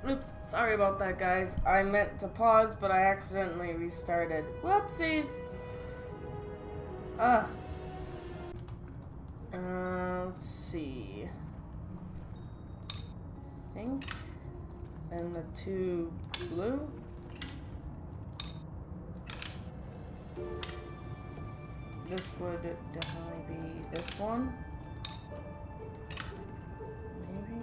Oops, sorry about that, guys. I meant to pause, but I accidentally restarted. Whoopsies! Uh, let's see. I think. And the two blue. This would definitely be this one. Maybe.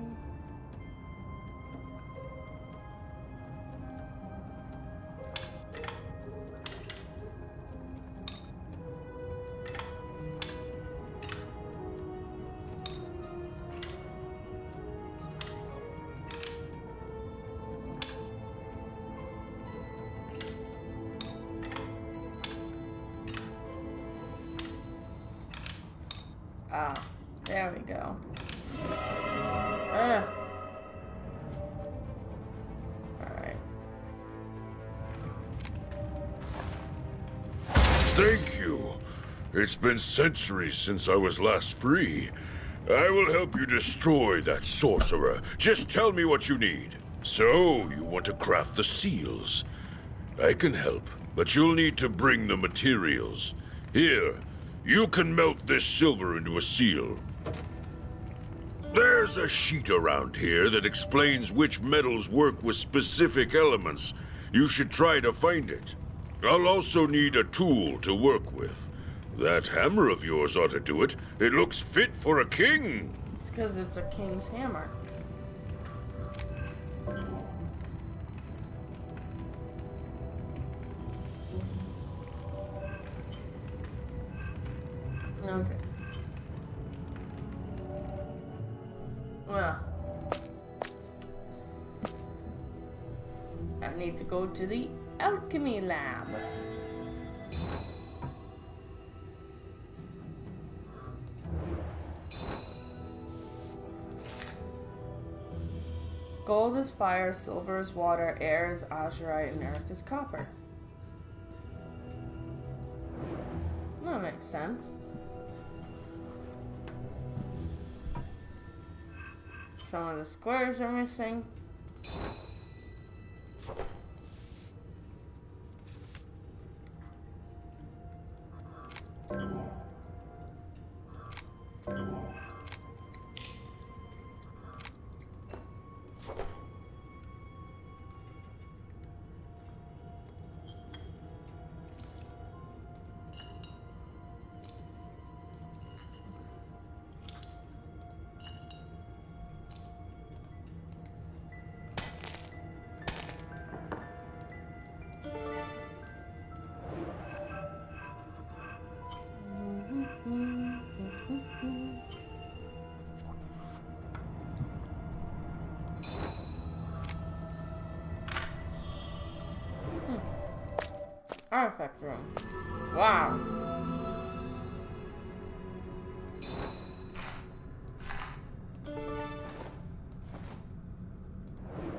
Ah, there we go. Alright. Thank you. It's been centuries since I was last free. I will help you destroy that sorcerer. Just tell me what you need. So, you want to craft the seals? I can help, but you'll need to bring the materials. Here, you can melt this silver into a seal. There's a sheet around here that explains which metals work with specific elements. You should try to find it. I'll also need a tool to work with. That hammer of yours ought to do it. It looks fit for a king. It's because it's a king's hammer. Okay. Well, I need to go to the alchemy lab. Gold is fire, silver is water, air is azurite, and earth is copper. That makes sense. Some of the squares are missing. Artifact room. Wow.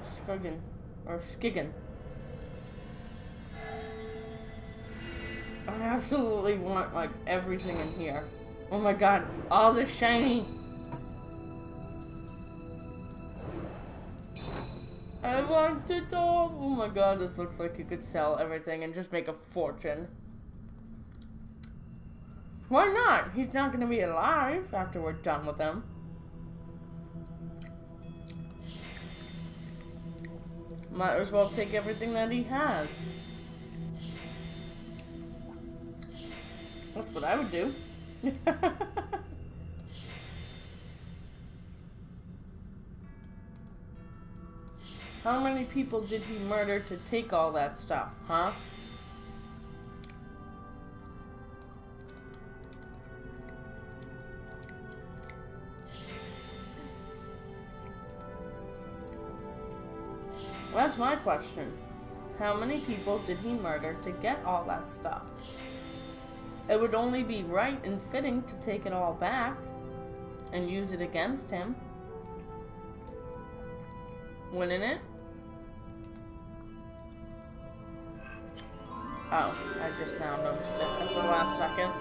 Skiggin. Or Skiggin. I absolutely want, like, everything in here. Oh my god, all this shiny. I want it all. Oh my god, this looks like you could sell everything and just make a fortune. Why not? He's not gonna be alive after we're done with him. Might as well take everything that he has. That's what I would do. How many people did he murder to take all that stuff, huh? That's my question. How many people did he murder to get all that stuff? It would only be right and fitting to take it all back and use it against him. Wouldn't it? Oh, I just now noticed it at the last second.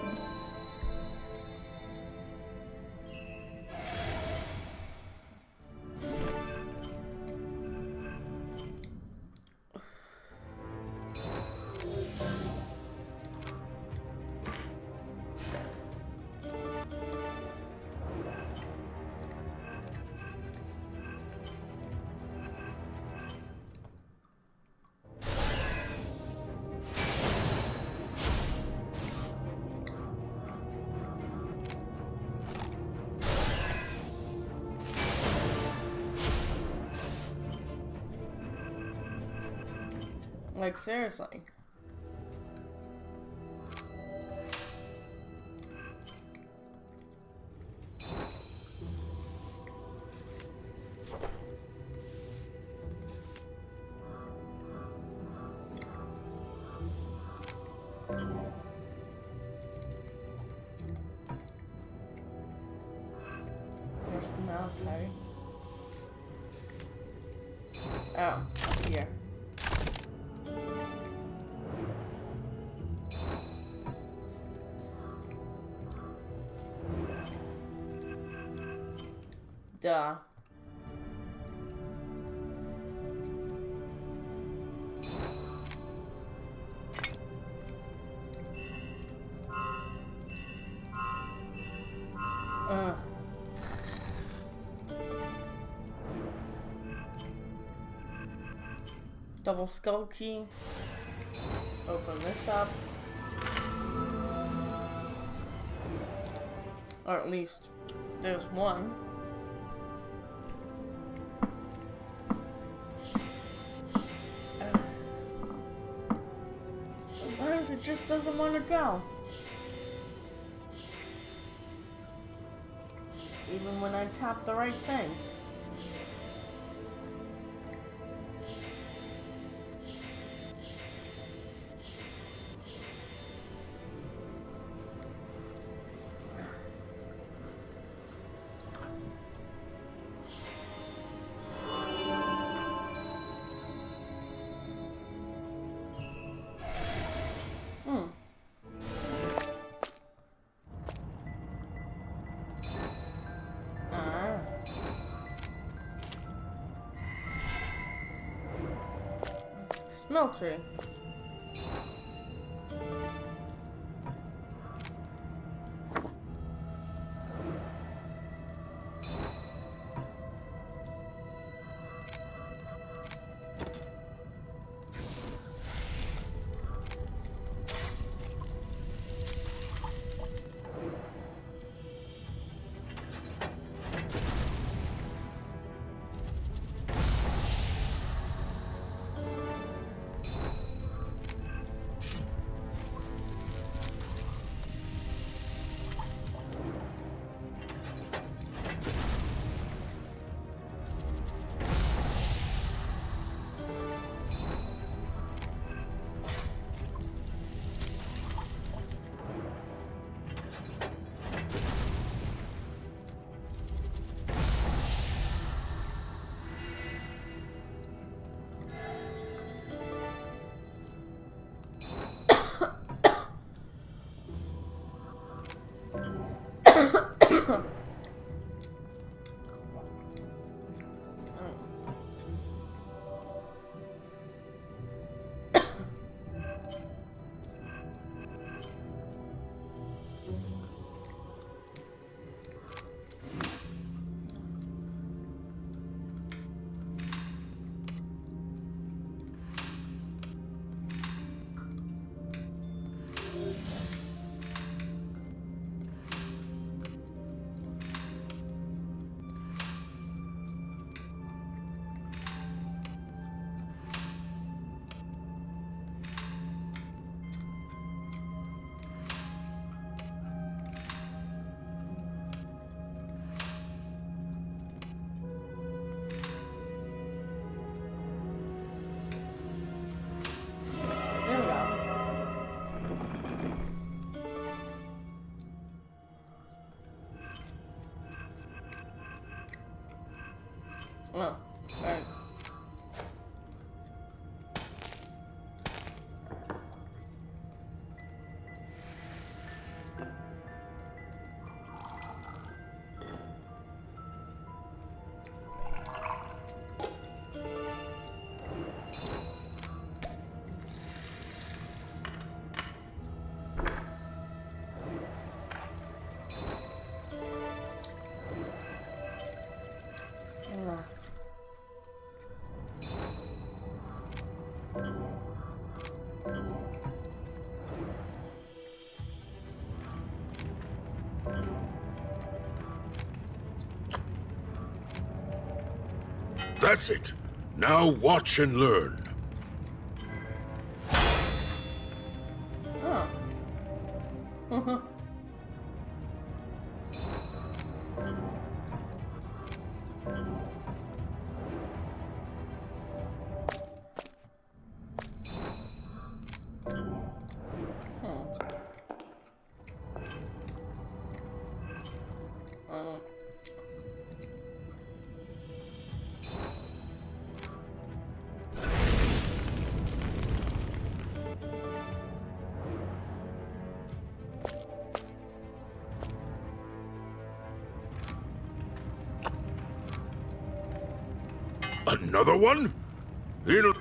Like, seriously. Okay. Oh, here. Duh. Double skull key. Open this up. Or at least there's one. Sometimes it just doesn't want to go. Even when I tap the right thing. Smeltery. Oh, alright. That's it. Now watch and learn. Another one? It'll...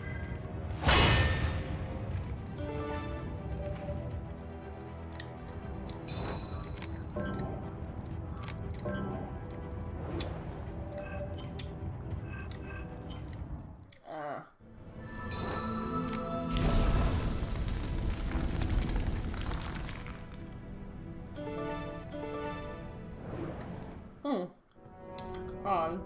On.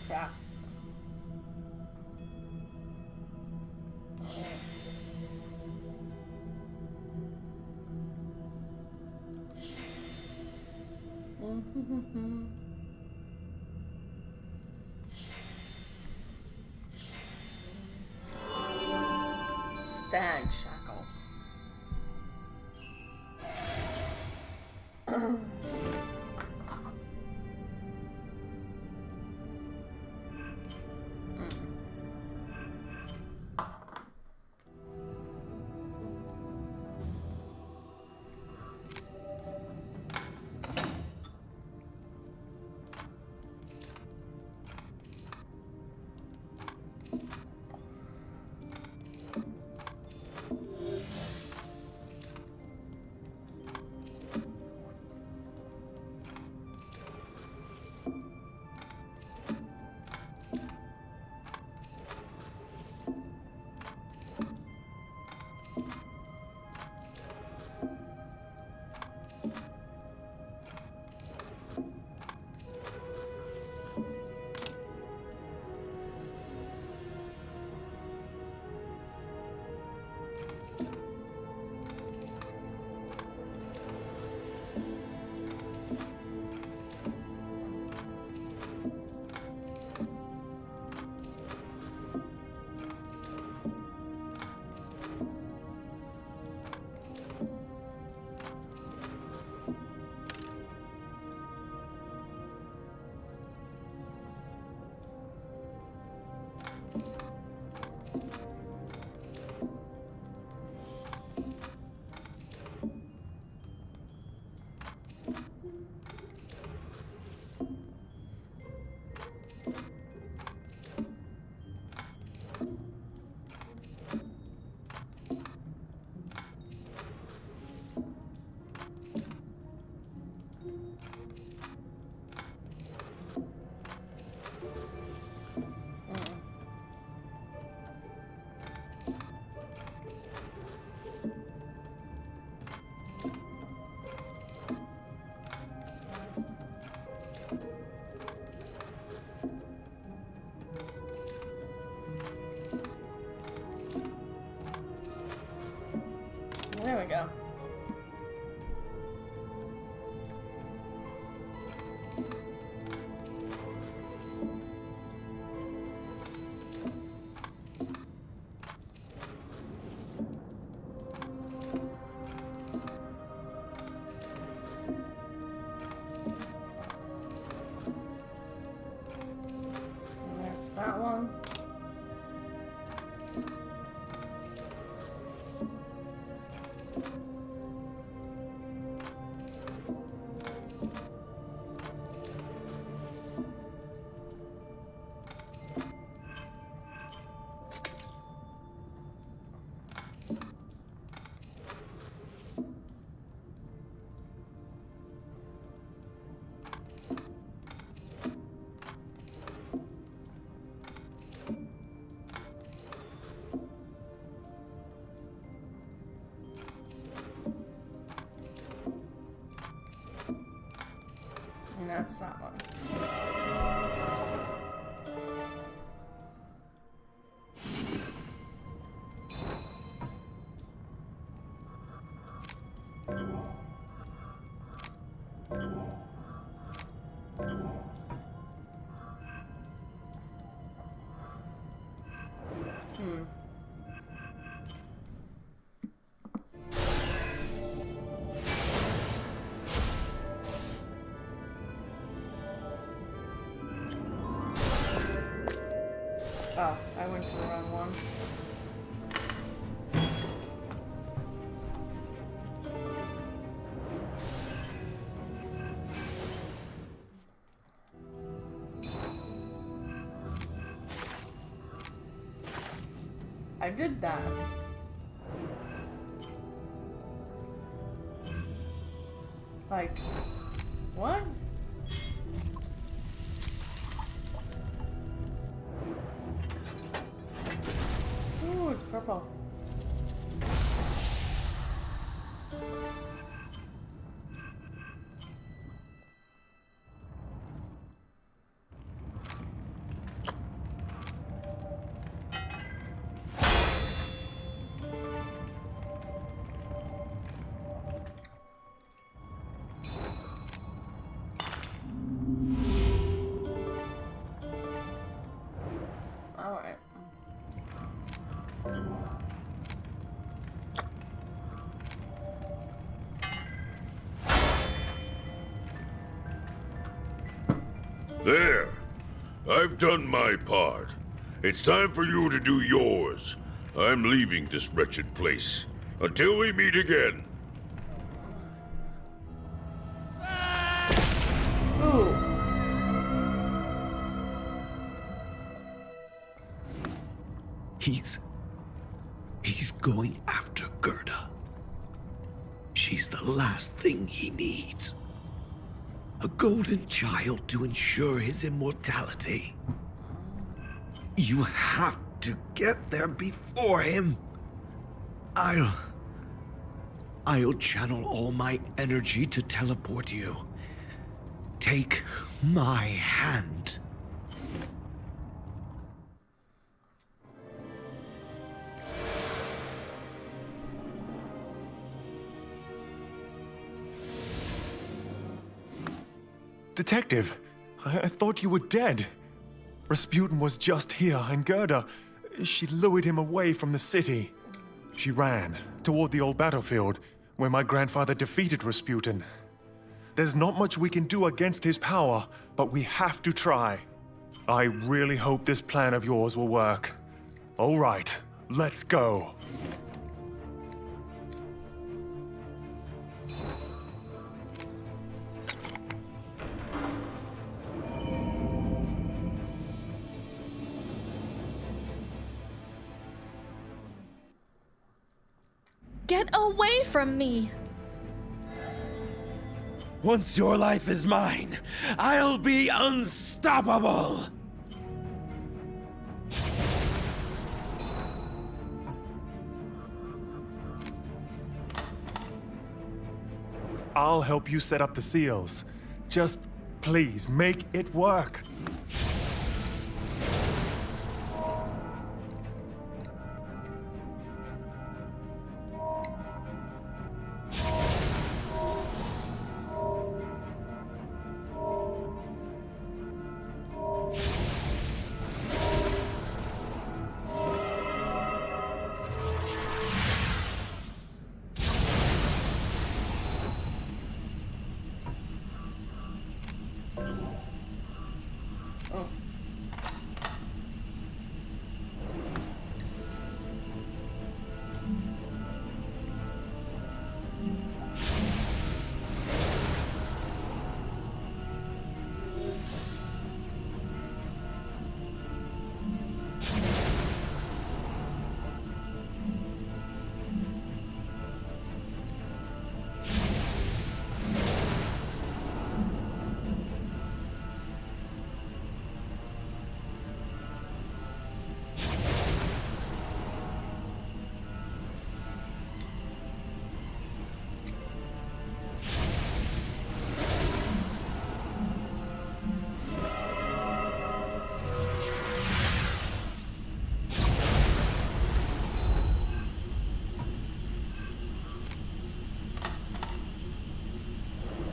Crap. Stag shackle. There we go. And that's that one. And that's that one. Oh, I went to the wrong one. I did that. Like, what? Ooh, it's purple. Alright. There. I've done my part. It's time for you to do yours. I'm leaving this wretched place. Until we meet again. Ooh. He's going after Gerda. She's the last thing he needs. A golden child to ensure his immortality. You have to get there before him. I'll channel all my energy to teleport you. Take my hand. Detective, I thought you were dead. Rasputin was just here, and Gerda, she lured him away from the city. She ran toward the old battlefield, where my grandfather defeated Rasputin. There's not much we can do against his power, but we have to try. I really hope this plan of yours will work. All right, let's go. Get away from me! Once your life is mine, I'll be unstoppable! I'll help you set up the seals. Just please make it work.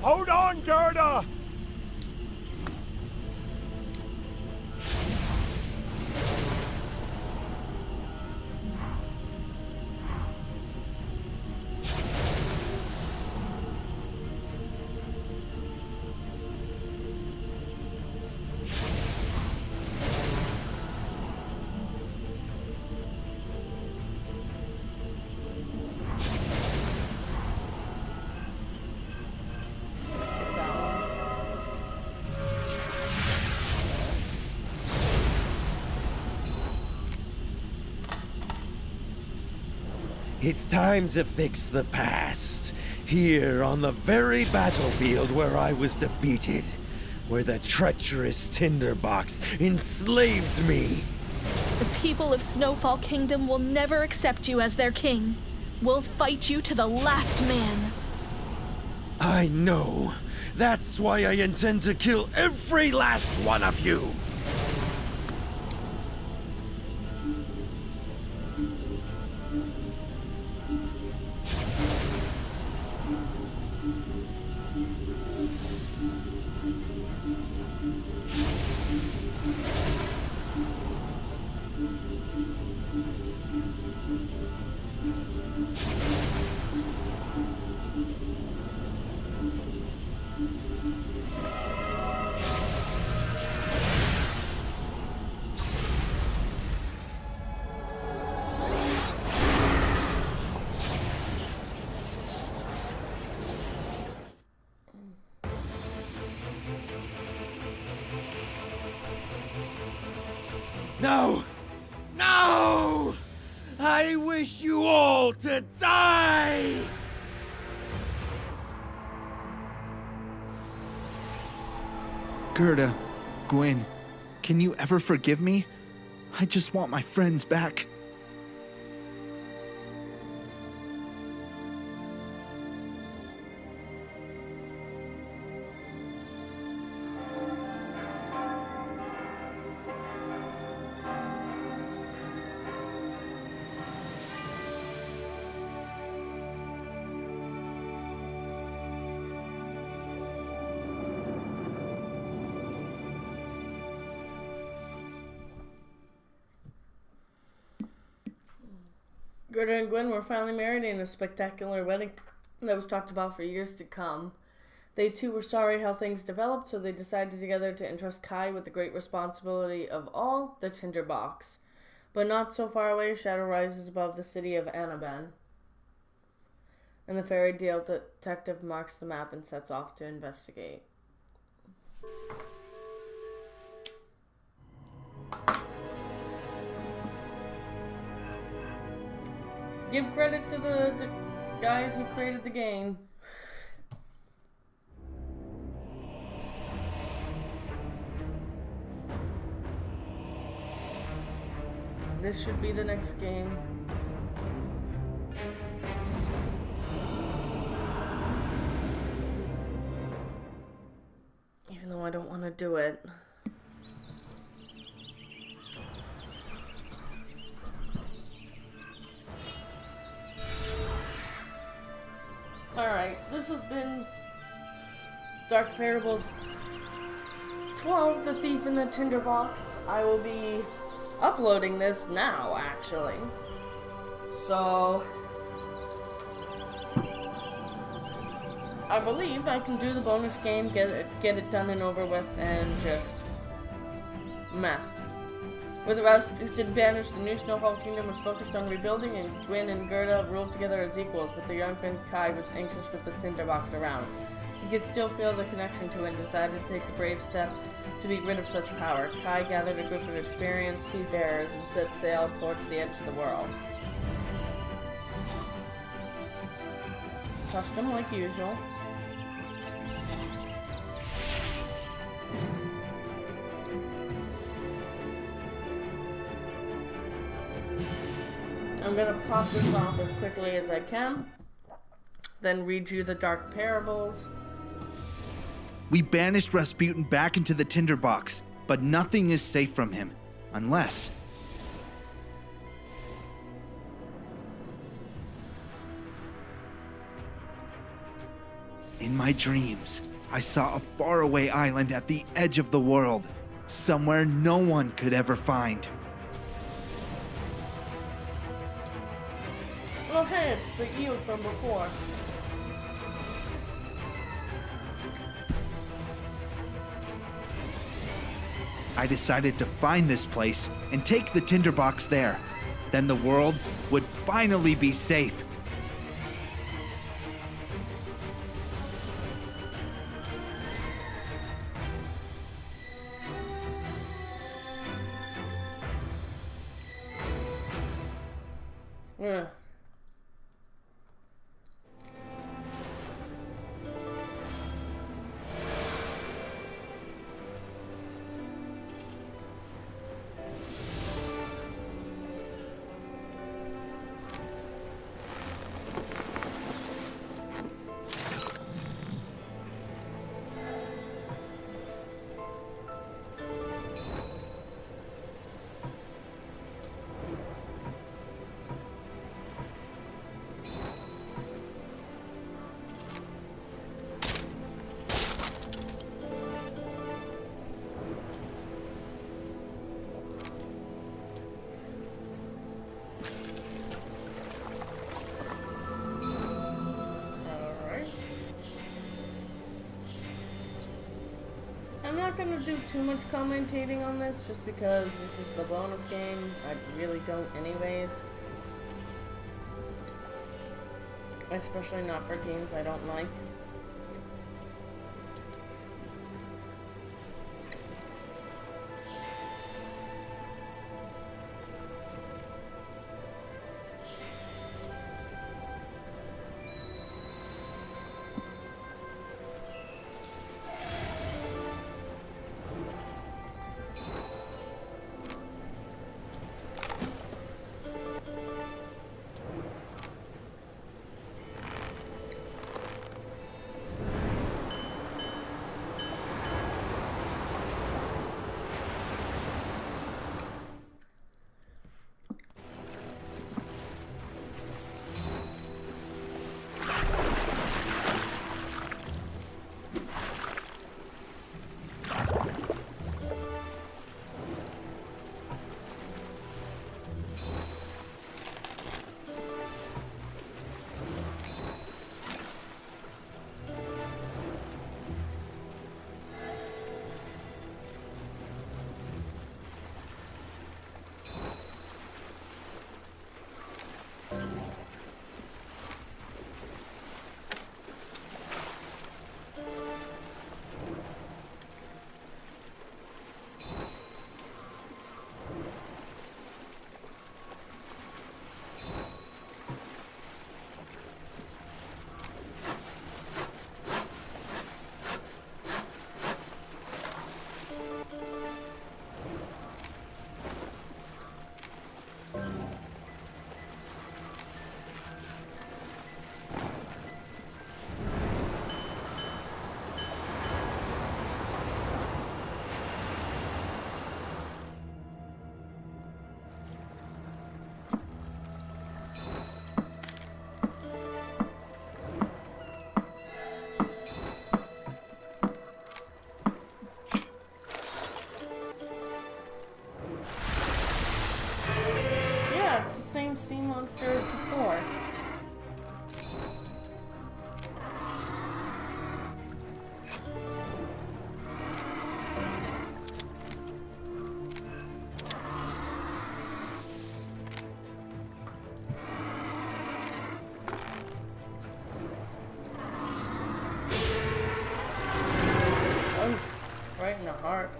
Hold on, Gerda! It's time to fix the past. Here on the very battlefield where I was defeated. Where the treacherous Tinderbox enslaved me. The people of Snowfall Kingdom will never accept you as their king. We'll fight you to the last man. I know. That's why I intend to kill every last one of you. No! No! I wish you all to die! Gerda, Gwen, can you ever forgive me? I just want my friends back. Gerda and Gwen were finally married in a spectacular wedding that was talked about for years to come. They too were sorry how things developed, so they decided together to entrust Kai with the great responsibility of all the Tinderbox. But not so far away, shadow rises above the city of Anaben. And the fairy tale detective marks the map and sets off to investigate. Give credit to the guys who created the game. This should be the next game. Even though I don't want to do it. Alright, this has been Dark Parables 12, The Thief in the Tinderbox. I will be uploading this now, actually. So, I believe I can do the bonus game, get it done and over with, and just meh. With the rest, it's advantage, the new Snowfall Kingdom was focused on rebuilding, and Gwyn and Gerda ruled together as equals, but their young friend Kai was anxious with the Tinderbox around. He could still feel the connection to it and decided to take the brave step to be rid of such power. Kai gathered a group of experienced seafarers and set sail towards the edge of the world. Custom like usual. I'm gonna pop this off as quickly as I can, then read you the Dark Parables. We banished Rasputin back into the Tinderbox, but nothing is safe from him, unless... In my dreams, I saw a faraway island at the edge of the world, somewhere no one could ever find. Oh hey, it's the eel from before. I decided to find this place and take the tinderbox there. Then the world would finally be safe. Ugh. I'm not gonna do too much commentating on this just because this is the bonus game. I really don't anyways. Especially not for games I don't like. Yeah, it's the same sea monster as before. Oh, right in the heart.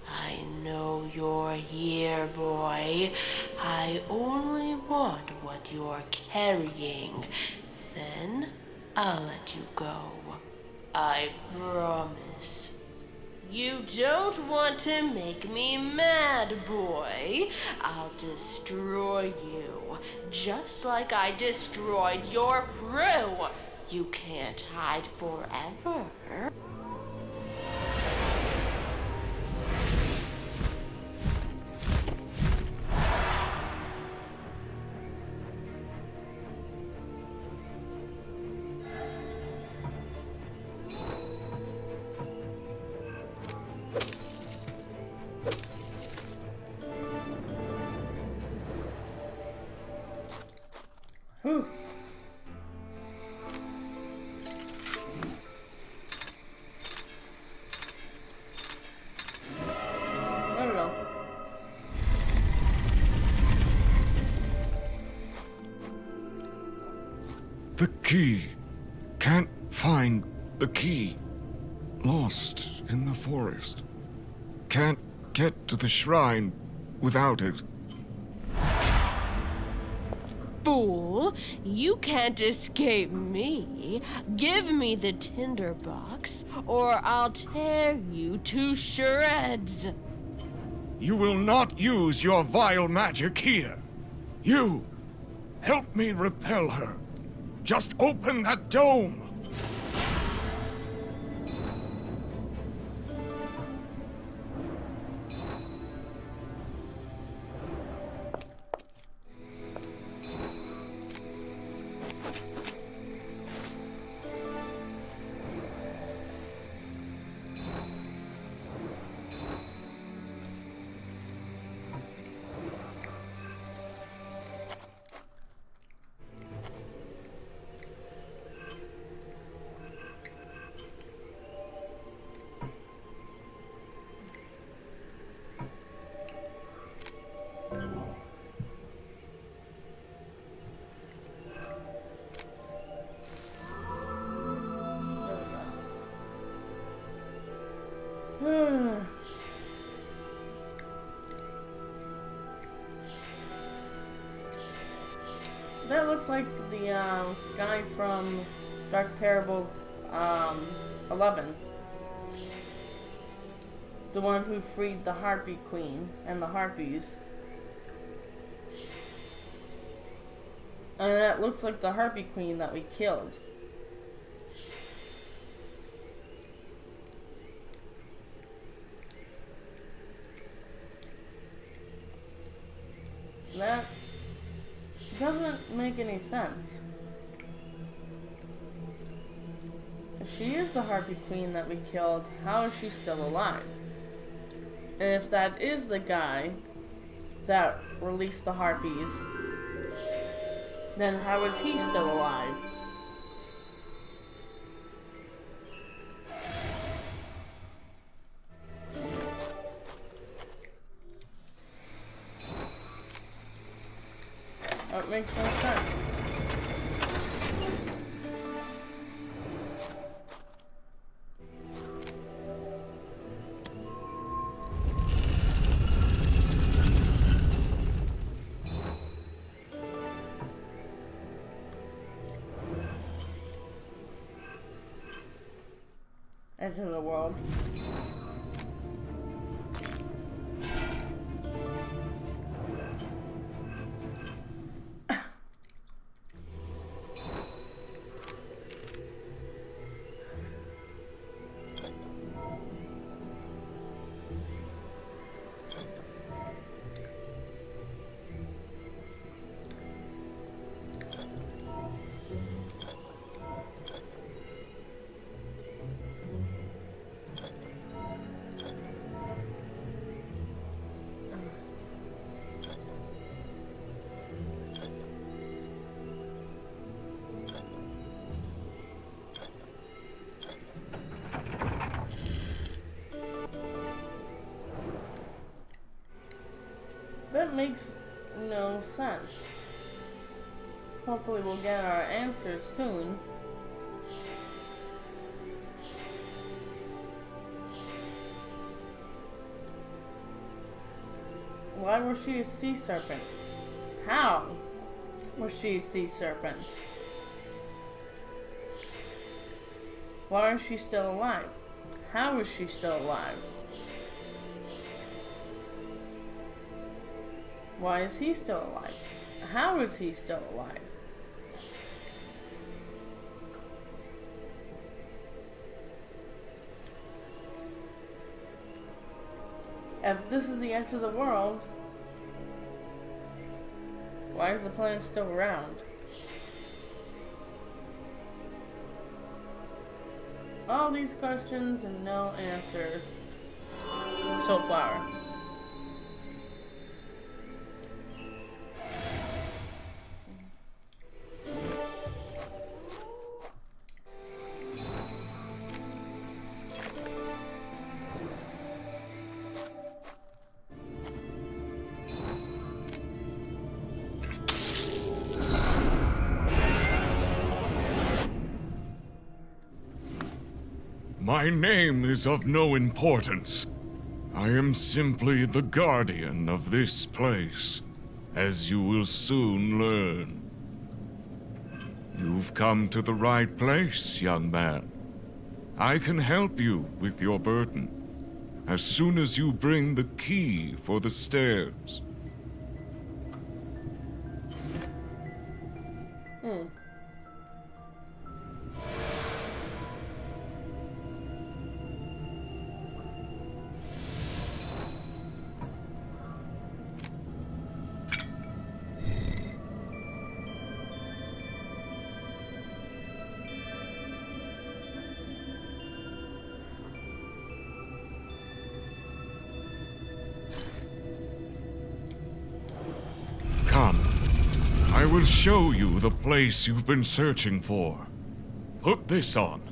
I know your you're here, boy. I only want what you're carrying. Then I'll let you go. I promise. You don't want to make me mad, boy. I'll destroy you, just like I destroyed your crew. You can't hide forever. Whew. There we go. The key. Can't find the key. Lost in the forest. Can't get to the shrine without it. Fool, you can't escape me. Give me the tinderbox, or I'll tear you to shreds. You will not use your vile magic here. You, help me repel her. Just open that dome. That looks like the guy from Dark Parables 11. The one who freed the Harpy Queen and the Harpies. And that looks like the Harpy Queen that we killed. That doesn't make any sense. If she is the Harpy Queen that we killed, how is she still alive? And if that is the guy that released the Harpies, then how is he still alive? That makes no sense. Enter the world. That makes no sense. Hopefully we'll get our answers soon. Why was she a sea serpent? How was she a sea serpent? Why is she still alive? How is she still alive? Why is he still alive? How is he still alive? If this is the edge of the world, why is the planet still round? All these questions and no answers so far. My name is of no importance. I am simply the guardian of this place, as you will soon learn. You've come to the right place, young man. I can help you with your burden, as soon as you bring the key for the stairs. Come, I will show you the place you've been searching for. Put this on.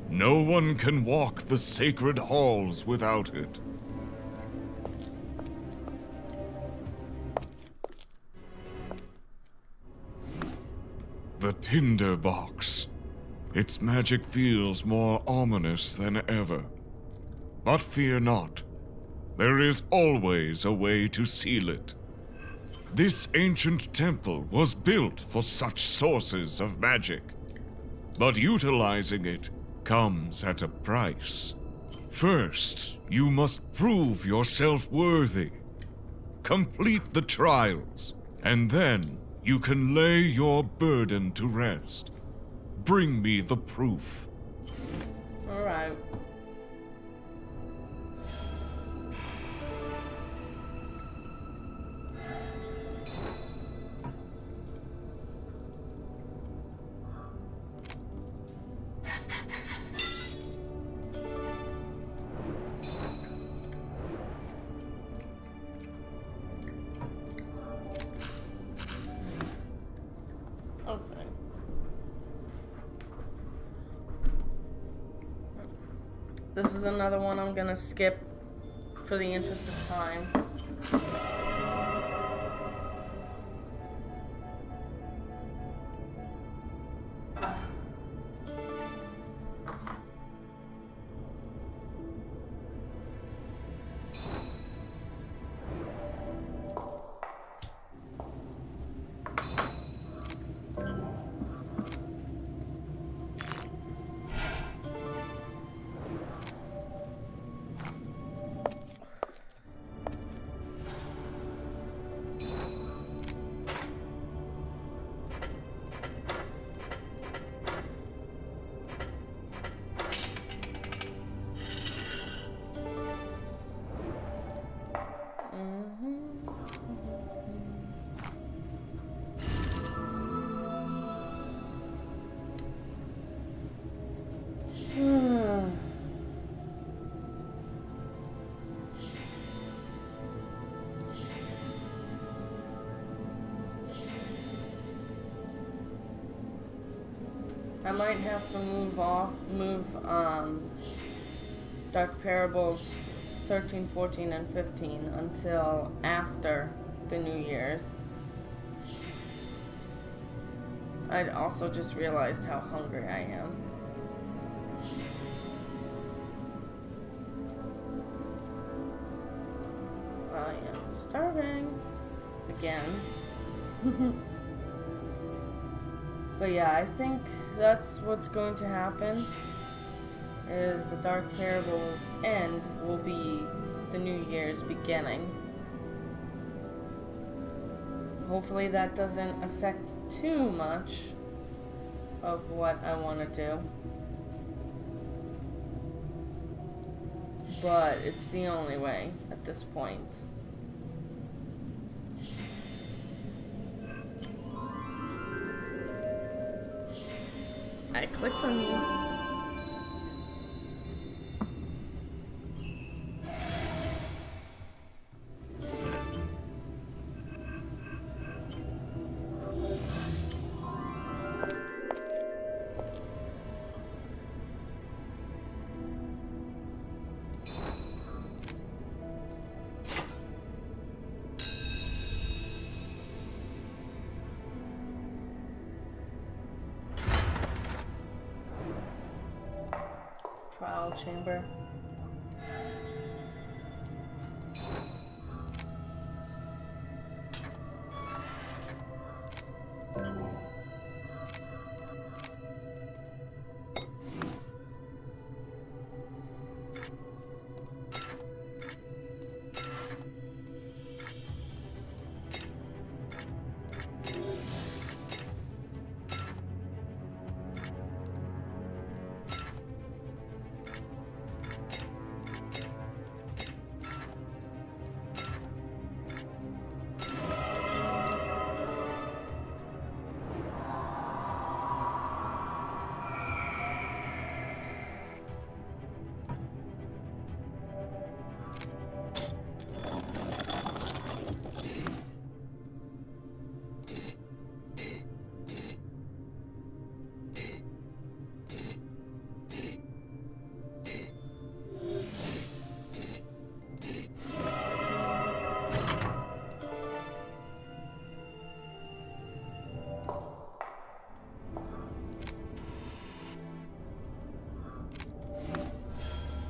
No one can walk the sacred halls without it. The Tinderbox. Its magic feels more ominous than ever. But fear not. There is always a way to seal it. This ancient temple was built for such sources of magic. But utilizing it comes at a price. First, you must prove yourself worthy. Complete the trials, and then you can lay your burden to rest. Bring me the proof. All right. Okay. This is another one I'm gonna skip for the interest of time. I might have to move Dark Parables 13, 14, and 15 until after the New Year's. I also just realized how hungry I am. I am starving. Again. But yeah, I think that's what's going to happen. Is the Dark Parable's end will be the New Year's beginning. Hopefully that doesn't affect too much of what I want to do. But it's the only way at this point. I clicked on you. Trial chamber.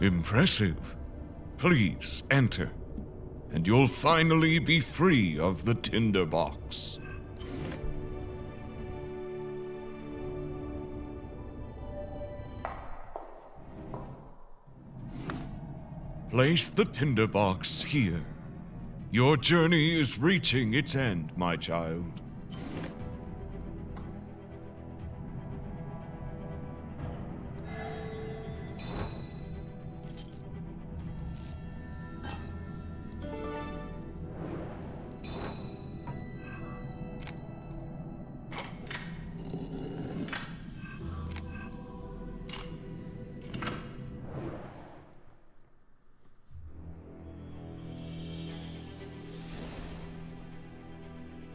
Impressive. Please enter, and you'll finally be free of the Tinderbox. Place the Tinderbox here. Your journey is reaching its end, my child.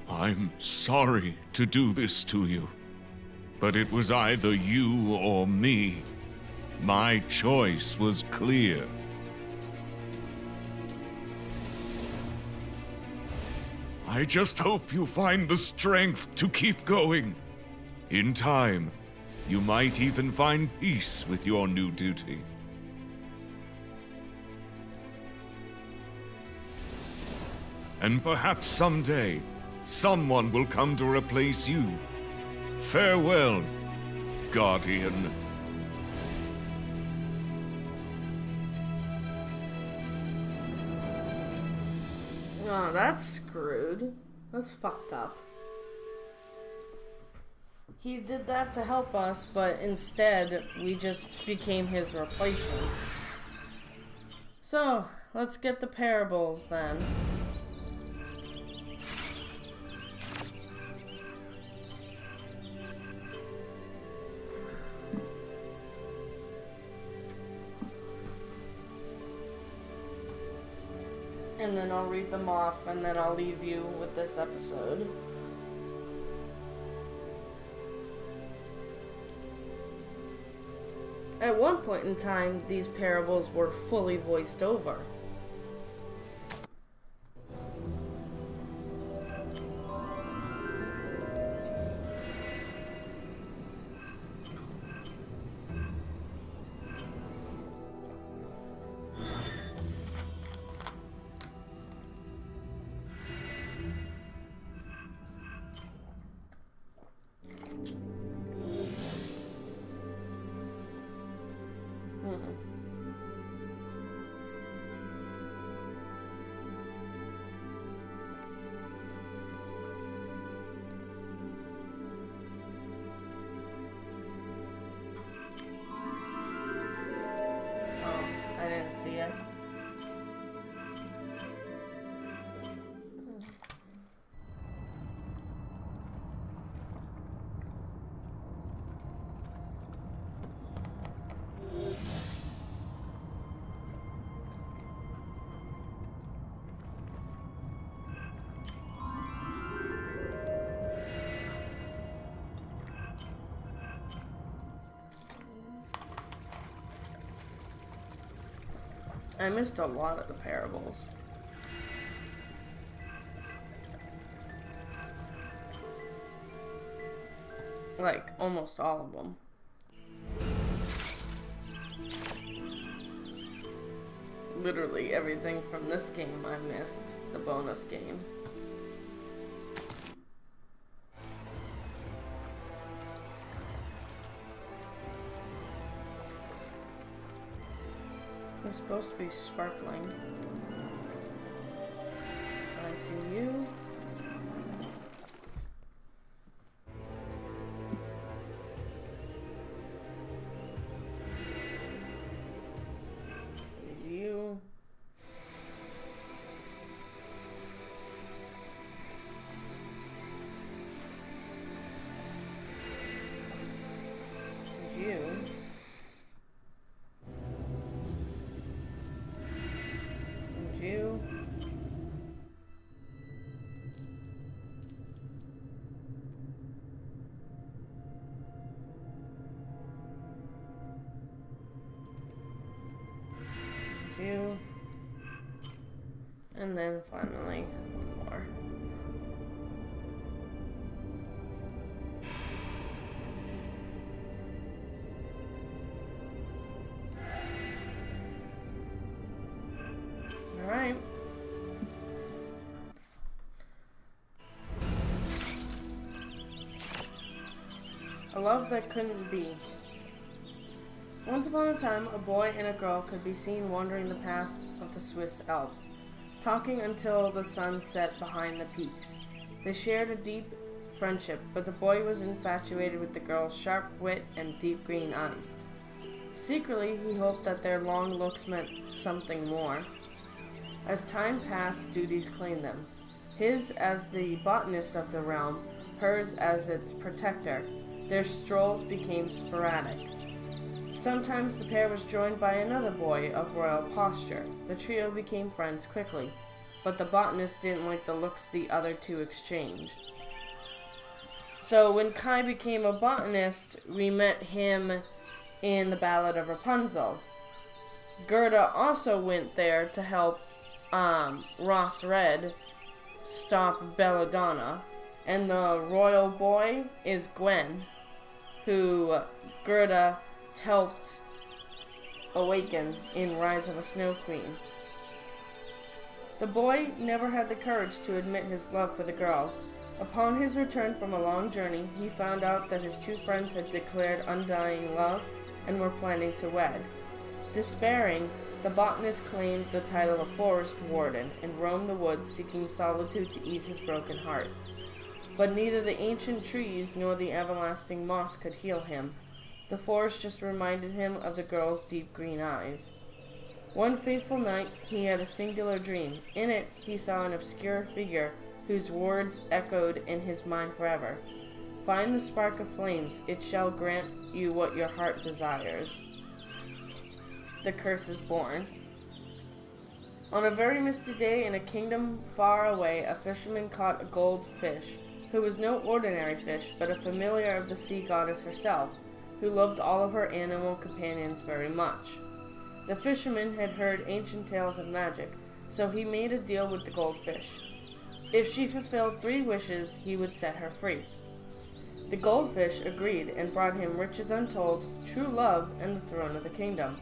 I'm sorry to do this to you, but it was either you or me. My choice was clear. I just hope you find the strength to keep going. In time, you might even find peace with your new duty. And perhaps someday, someone will come to replace you. Farewell, Guardian. Oh, that's screwed. That's fucked up. He did that to help us, but instead, we just became his replacement. So, let's get the parables then. And then I'll read them off, and then I'll leave you with this episode. At one point in time, these parables were fully voiced over. I missed a lot of the parables. Like, almost all of them. Literally everything from this game I missed. The bonus game. It's supposed to be sparkling. I see you. You. You. You. You. And then finally, one more. All right. A love that couldn't be. Once upon a time, a boy and a girl could be seen wandering the paths of the Swiss Alps, talking until the sun set behind the peaks. They shared a deep friendship, but the boy was infatuated with the girl's sharp wit and deep green eyes. Secretly, he hoped that their long looks meant something more. As time passed, duties claimed them. His as the botanist of the realm, hers as its protector. Their strolls became sporadic. Sometimes the pair was joined by another boy of royal posture. The trio became friends quickly, but the botanist didn't like the looks the other two exchanged. So when Kai became a botanist, we met him in the Ballad of Rapunzel. Gerda also went there to help Ross Red stop Belladonna, and the royal boy is Gwen, who Gerda helped awaken in Rise of a Snow Queen. The boy never had the courage to admit his love for the girl. Upon his return from a long journey, he found out that his two friends had declared undying love and were planning to wed. Despairing, the botanist claimed the title of forest warden and roamed the woods seeking solitude to ease his broken heart. But neither the ancient trees nor the everlasting moss could heal him. The forest just reminded him of the girl's deep green eyes. One fateful night, he had a singular dream. In it, he saw an obscure figure whose words echoed in his mind forever. Find the spark of flames, it shall grant you what your heart desires. The curse is born. On a very misty day in a kingdom far away, a fisherman caught a goldfish, who was no ordinary fish, but a familiar of the sea goddess herself, who loved all of her animal companions very much. The fisherman had heard ancient tales of magic, so he made a deal with the goldfish. If she fulfilled 3 wishes, he would set her free. The goldfish agreed and brought him riches untold, true love, and the throne of the kingdom.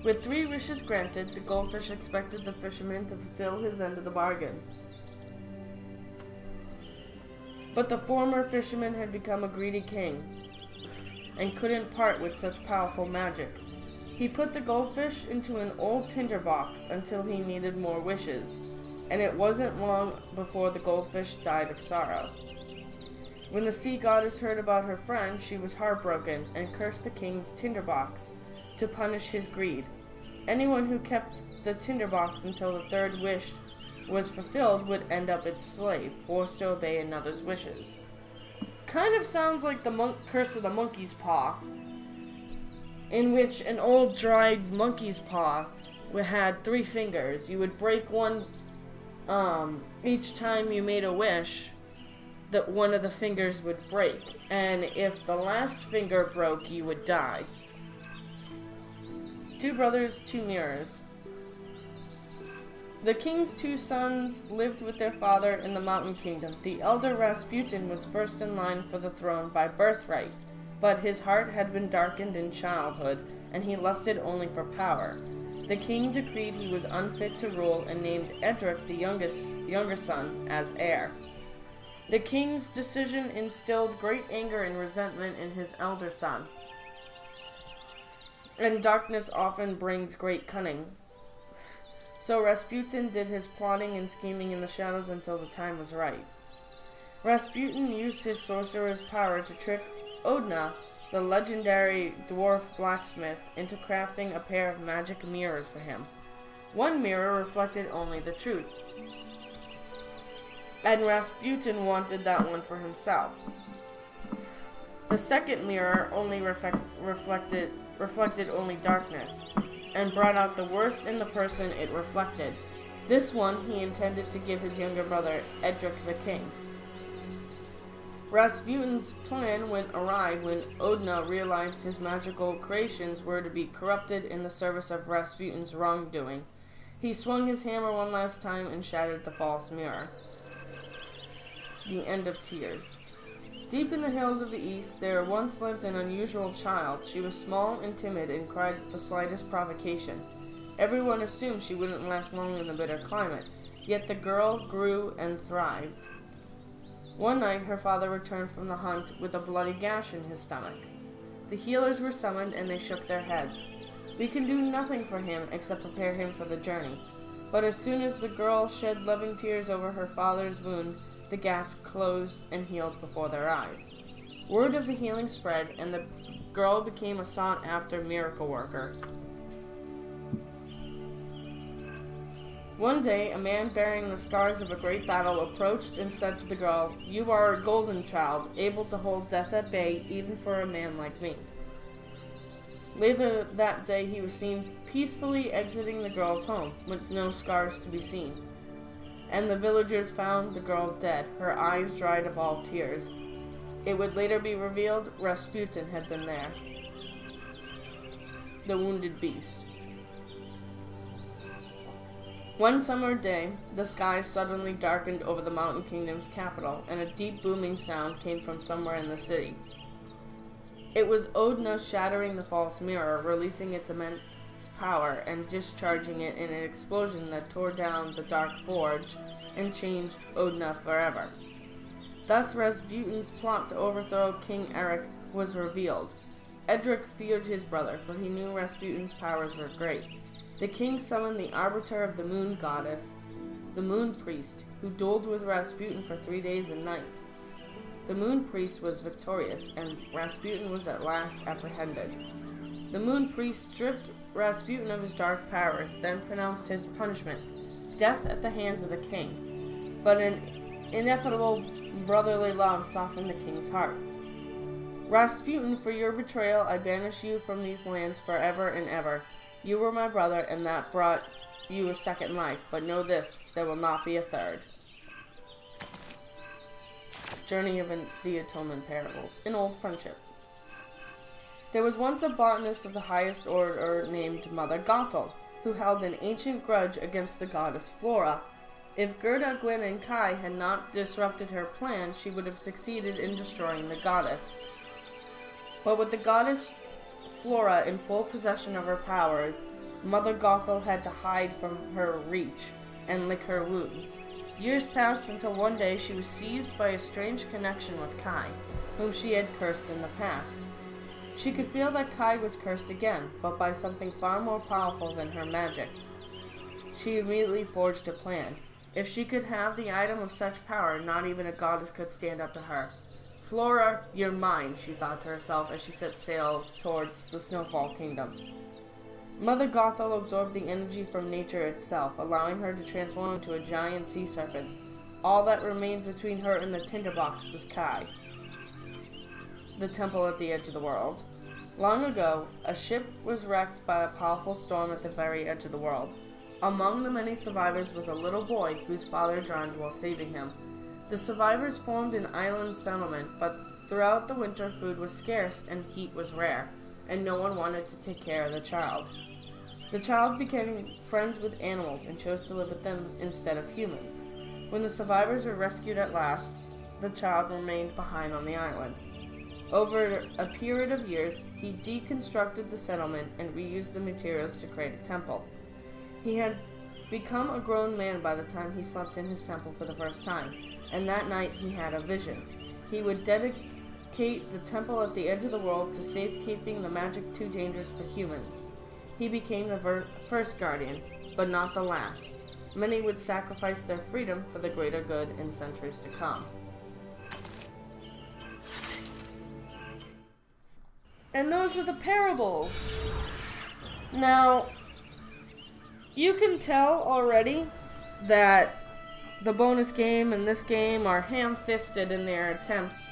With 3 wishes granted, the goldfish expected the fisherman to fulfill his end of the bargain. But the former fisherman had become a greedy king, and couldn't part with such powerful magic. He put the goldfish into an old tinderbox until he needed more wishes, and it wasn't long before the goldfish died of sorrow. When the sea goddess heard about her friend, she was heartbroken and cursed the king's tinderbox to punish his greed. Anyone who kept the tinderbox until the 3rd wish was fulfilled would end up its slave, forced to obey another's wishes. Kind of sounds like the curse of the monkey's paw, in which an old dried monkey's paw had 3 fingers. You would break one each time you made a wish, that one of the fingers would break, and if the last finger broke, you would die. 2 brothers, 2 mirrors. The king's two sons lived with their father in the Mountain Kingdom. The elder Rasputin was first in line for the throne by birthright, but his heart had been darkened in childhood, and he lusted only for power. The king decreed he was unfit to rule and named Edric, the younger son, as heir. The king's decision instilled great anger and resentment in his elder son. And darkness often brings great cunning. So Rasputin did his plotting and scheming in the shadows until the time was right. Rasputin used his sorcerer's power to trick Odna, the legendary dwarf blacksmith, into crafting a pair of magic mirrors for him. One mirror reflected only the truth, and Rasputin wanted that one for himself. The second mirror only reflected only darkness, and brought out the worst in the person it reflected. This one he intended to give his younger brother, Edric the king. Rasputin's plan went awry when Odna realized his magical creations were to be corrupted in the service of Rasputin's wrongdoing. He swung his hammer one last time and shattered the false mirror. The end of Tears. Deep in the hills of the east, there once lived an unusual child. She was small and timid and cried at the slightest provocation. Everyone assumed she wouldn't last long in the bitter climate, yet the girl grew and thrived. One night, her father returned from the hunt with a bloody gash in his stomach. The healers were summoned and they shook their heads. We can do nothing for him except prepare him for the journey. But as soon as the girl shed loving tears over her father's wound, the gash closed and healed before their eyes. Word of the healing spread, and the girl became a sought-after miracle worker. One day, a man bearing the scars of a great battle approached and said to the girl, "You are a golden child, able to hold death at bay, even for a man like me." Later that day, he was seen peacefully exiting the girl's home, with no scars to be seen. And the villagers found the girl dead, her eyes dried of all tears. It would later be revealed Rasputin had been there. The Wounded Beast. One summer day, the sky suddenly darkened over the Mountain Kingdom's capital, and a deep booming sound came from somewhere in the city. It was Odna shattering the false mirror, releasing its immense power, and discharging it in an explosion that tore down the dark forge and changed Odna forever. Thus Rasputin's plot to overthrow King Eric was revealed. Edric feared his brother, for he knew Rasputin's powers were great. The king summoned the arbiter of the moon goddess, the moon priest, who dueled with Rasputin for 3 days and nights. The moon priest was victorious, and Rasputin was at last apprehended. The moon priest stripped Rasputin of his dark powers, then pronounced his punishment, death at the hands of the king. But an ineffable brotherly love softened the king's heart. "Rasputin, for your betrayal I banish you from these lands forever and ever. You were my brother, and that brought you a second life, but know this, there will not be a third." Journey of the Atonement Parables. An old friendship. There was once a botanist of the highest order named Mother Gothel, who held an ancient grudge against the goddess Flora. If Gerda, Gwyn, and Kai had not disrupted her plan, she would have succeeded in destroying the goddess. But with the goddess Flora in full possession of her powers, Mother Gothel had to hide from her reach and lick her wounds. Years passed until one day she was seized by a strange connection with Kai, whom she had cursed in the past. She could feel that Kai was cursed again, but by something far more powerful than her magic. She immediately forged a plan. If she could have the item of such power, not even a goddess could stand up to her. "Flora, you're mine," she thought to herself as she set sails towards the Snowfall Kingdom. Mother Gothel absorbed the energy from nature itself, allowing her to transform into a giant sea serpent. All that remained between her and the Tinderbox was Kai, the temple at the edge of the world. Long ago, a ship was wrecked by a powerful storm at the very edge of the world. Among the many survivors was a little boy whose father drowned while saving him. The survivors formed an island settlement, but throughout the winter food was scarce and heat was rare, and no one wanted to take care of the child. The child became friends with animals and chose to live with them instead of humans. When the survivors were rescued at last, the child remained behind on the island. Over a period of years, he deconstructed the settlement and reused the materials to create a temple. He had become a grown man by the time he slept in his temple for the first time, and that night he had a vision. He would dedicate the temple at the edge of the world to safekeeping the magic too dangerous for humans. He became the first guardian, but not the last. Many would sacrifice their freedom for the greater good in centuries to come. And those are the parables. Now, you can tell already that the bonus game and this game are ham-fisted in their attempts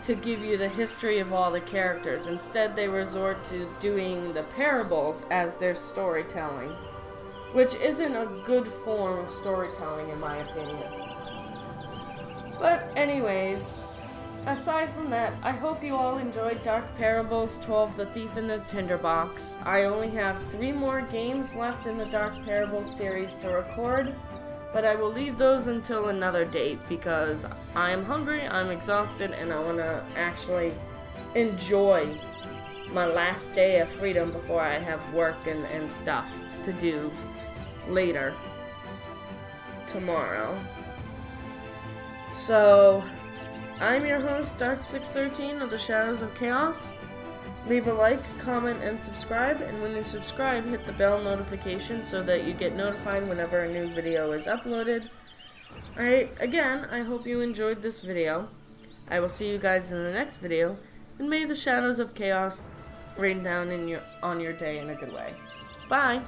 to give you the history of all the characters. Instead, they resort to doing the parables as their storytelling, which isn't a good form of storytelling in my opinion. But anyways, aside from that, I hope you all enjoyed Dark Parables 12 The Thief in the Tinderbox. I only have 3 more games left in the Dark Parables series to record, but I will leave those until another date because I am hungry, I'm exhausted, and I want to actually enjoy my last day of freedom before I have work and stuff to do later tomorrow. So, I'm your host, Dark613 of the Shadows of Chaos. Leave a like, comment, and subscribe, and when you subscribe, hit the bell notification so that you get notified whenever a new video is uploaded. I hope you enjoyed this video. I will see you guys in the next video, and may the Shadows of Chaos rain down on your day in a good way. Bye!